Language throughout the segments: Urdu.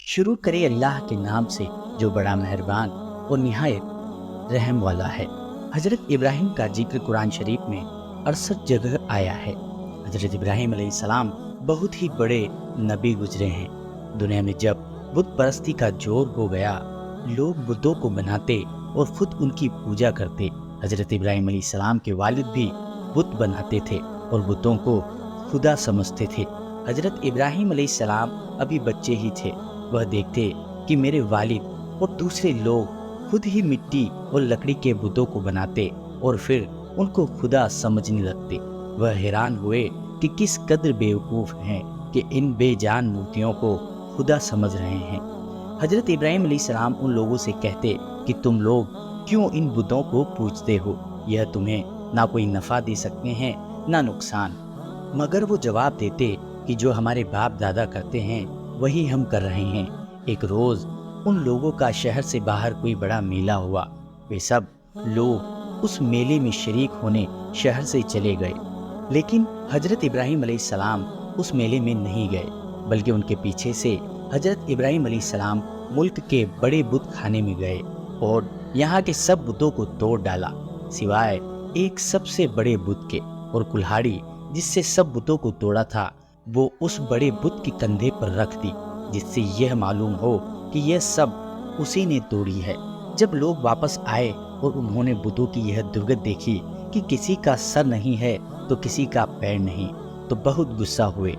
شروع کرے اللہ کے نام سے جو بڑا مہربان اور نہایت رحم والا ہے۔ حضرت ابراہیم کا ذکر قرآن شریف میں 68 جگہ آیا ہے۔ حضرت ابراہیم علیہ السلام بہت ہی بڑے نبی گزرے ہیں۔ دنیا میں جب بت پرستی کا زور ہو گیا، لوگ بتوں کو بناتے اور خود ان کی پوجا کرتے۔ حضرت ابراہیم علیہ السلام کے والد بھی بت بناتے تھے اور بتوں کو خدا سمجھتے تھے۔ حضرت ابراہیم علیہ السلام ابھی بچے ہی تھے۔ وہ دیکھتے کہ میرے والد اور دوسرے لوگ خود ہی مٹی اور لکڑی کے بتوں کو بناتے اور پھر ان کو خدا سمجھنے لگتے۔ وہ حیران ہوئے کہ کس قدر بیوقوف ہیں کہ ان بے جان مورتیوں کو خدا سمجھ رہے ہیں۔ حضرت ابراہیم علیہ السلام ان لوگوں سے کہتے کہ تم لوگ کیوں ان بتوں کو پوجتے ہو؟ یہ تمہیں نہ کوئی نفع دے سکتے ہیں نہ نقصان۔ مگر وہ جواب دیتے کہ جو ہمارے باپ دادا کرتے ہیں وہی ہم کر رہے ہیں۔ ایک روز ان لوگوں کا شہر سے باہر کوئی بڑا میلہ ہوا۔ وہ سب لوگ اس میلے میں شریک ہونے شہر سے چلے گئے، لیکن حضرت ابراہیم علیہ السلام اس میلے میں نہیں گئے، بلکہ ان کے پیچھے سے حضرت ابراہیم علیہ السلام ملک کے بڑے بت خانے میں گئے اور یہاں کے سب بتوں کو توڑ ڈالا، سوائے ایک سب سے بڑے بت کے، اور کلہاڑی جس سے سب بتوں کو توڑا تھا وہ اس بڑے بت کے کندھے پر رکھ دی، جس سے یہ معلوم ہو کہ یہ سب اسی نے توڑی ہے۔ جب لوگ واپس آئے اور انہوں نے بتوں کی یہ درگت دیکھی کہ کسی کا سر نہیں ہے تو کسی کا پیر نہیں، تو بہت غصہ ہوئے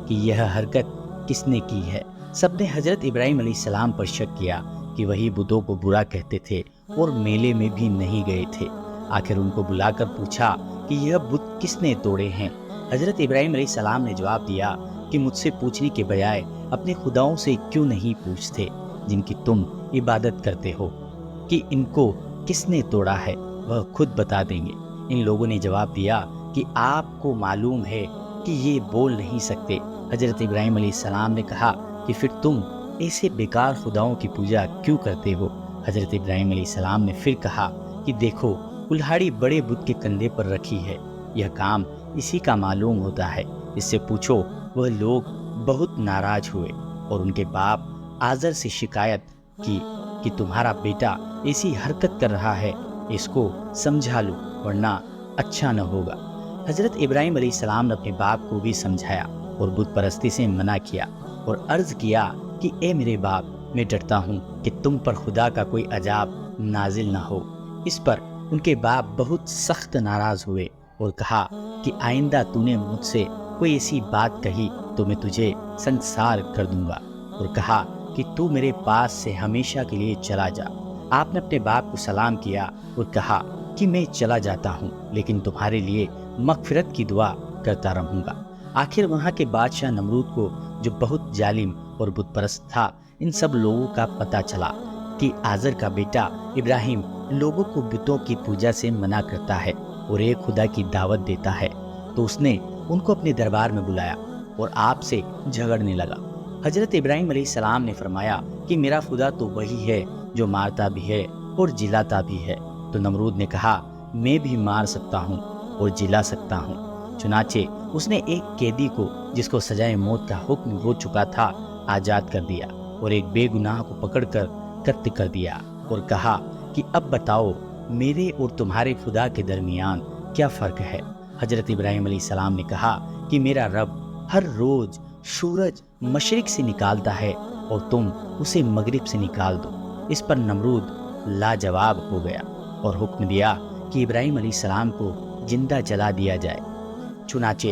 کہ یہ حرکت کس نے کی ہے۔ سب نے حضرت ابراہیم علیہ السلام پر شک کیا کہ وہی بتوں کو برا کہتے تھے اور میلے میں بھی نہیں گئے تھے۔ آخر ان کو بلا کر پوچھا کہ یہ بت کس نے توڑے ہیں؟ حضرت ابراہیم علیہ السلام نے جواب دیا کہ مجھ سے پوچھنے کے بجائے اپنے خداؤں سے کیوں نہیں پوچھتے جن کی تم عبادت کرتے ہو کہ ان کو کس نے توڑا ہے، وہ خود بتا دیں گے۔ ان لوگوں نے جواب دیا کہ آپ کو معلوم ہے کہ یہ بول نہیں سکتے۔ حضرت ابراہیم علیہ السلام نے کہا کہ پھر تم ایسے بیکار خداؤں کی پوجا کیوں کرتے ہو؟ حضرت ابراہیم علیہ السلام نے پھر کہا کہ دیکھو، کلہاڑی بڑے بت کے کندھے پر رکھی ہے، یہ کام اسی کا معلوم ہوتا ہے، اس سے پوچھو۔ وہ لوگ بہت ناراض ہوئے اور ان کے باپ آزر سے شکایت کی کہ تمہارا بیٹا ایسی حرکت کر رہا ہے، اس کو سمجھا لو ورنہ اچھا نہ ہوگا۔ حضرت ابراہیم علیہ السلام نے اپنے باپ کو بھی سمجھایا اور بت پرستی سے منع کیا اور عرض کیا کہ اے میرے باپ، میں ڈرتا ہوں کہ تم پر خدا کا کوئی عذاب نازل نہ ہو۔ اس پر ان کے باپ بہت سخت ناراض ہوئے اور کہا کہ آئندہ تو نے مجھ سے کوئی ایسی بات کہی تو میں تجھے سنسار کر دوں گا، اور کہا کہ تو میرے پاس سے ہمیشہ کے لیے چلا جا۔ آپ نے اپنے باپ کو سلام کیا اور کہا کہ میں چلا جاتا ہوں، لیکن تمہارے لیے مغفرت کی دعا کرتا رہوں گا۔ آخر وہاں کے بادشاہ نمرود کو، جو بہت ظالم اور بت پرست تھا، ان سب لوگوں کا پتہ چلا کہ آزر کا بیٹا ابراہیم لوگوں کو بتوں کی پوجا سے منع کرتا ہے اور ایک خدا کی دعوت دیتا ہے، تو اس نے ان کو اپنے دربار میں بلایا اور آپ سے جھگڑنے لگا۔ حضرت ابراہیم علیہ السلام نے فرمایا کہ میرا خدا تو وہی ہے جو مارتا بھی ہے اور جلاتا بھی ہے۔ تو نمرود نے کہا میں بھی مار سکتا ہوں اور جلا سکتا ہوں۔ چنانچہ اس نے ایک قیدی کو، جس کو سزائے موت کا حکم ہو چکا تھا، آزاد کر دیا اور ایک بے گناہ کو پکڑ کر قتل کر دیا اور کہا کہ اب بتاؤ میرے اور تمہارے خدا کے درمیان کیا فرق ہے؟ حضرت ابراہیم علیہ السلام نے کہا کہ میرا رب ہر روز سورج مشرق سے نکالتا ہے اور تم اسے مغرب سے نکال دو۔ اس پر نمرود لاجواب ہو گیا اور حکم دیا کہ ابراہیم علیہ السلام کو زندہ جلا دیا جائے۔ چنانچہ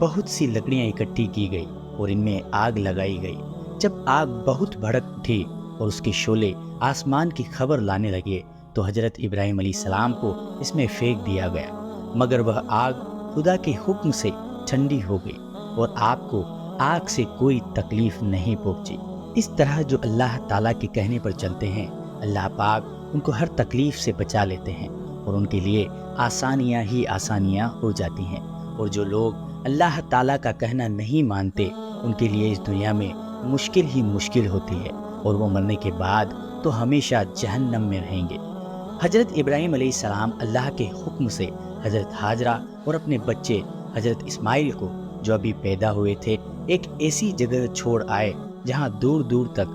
بہت سی لکڑیاں اکٹھی کی گئی اور ان میں آگ لگائی گئی۔ جب آگ بہت بھڑک اٹھی اور اس کے شعلے آسمان کی خبر لانے لگے تو حضرت ابراہیم علیہ السلام کو اس میں پھینک دیا گیا، مگر وہ آگ خدا کے حکم سے ٹھنڈی ہو گئی اور آپ کو آگ سے کوئی تکلیف نہیں پہنچی۔ اس طرح جو اللہ تعالیٰ کے کہنے پر چلتے ہیں، اللہ پاک ان کو ہر تکلیف سے بچا لیتے ہیں اور ان کے لیے آسانیاں ہی آسانیاں ہو جاتی ہیں، اور جو لوگ اللہ تعالیٰ کا کہنا نہیں مانتے ان کے لیے اس دنیا میں مشکل ہی مشکل ہوتی ہے، اور وہ مرنے کے بعد تو ہمیشہ جہنم میں رہیں گے۔ حضرت ابراہیم علیہ السلام اللہ کے حکم سے حضرت ہاجرہ اور اپنے بچے حضرت اسماعیل کو، جو ابھی پیدا ہوئے تھے، ایک ایسی جگہ چھوڑ آئے جہاں دور دور تک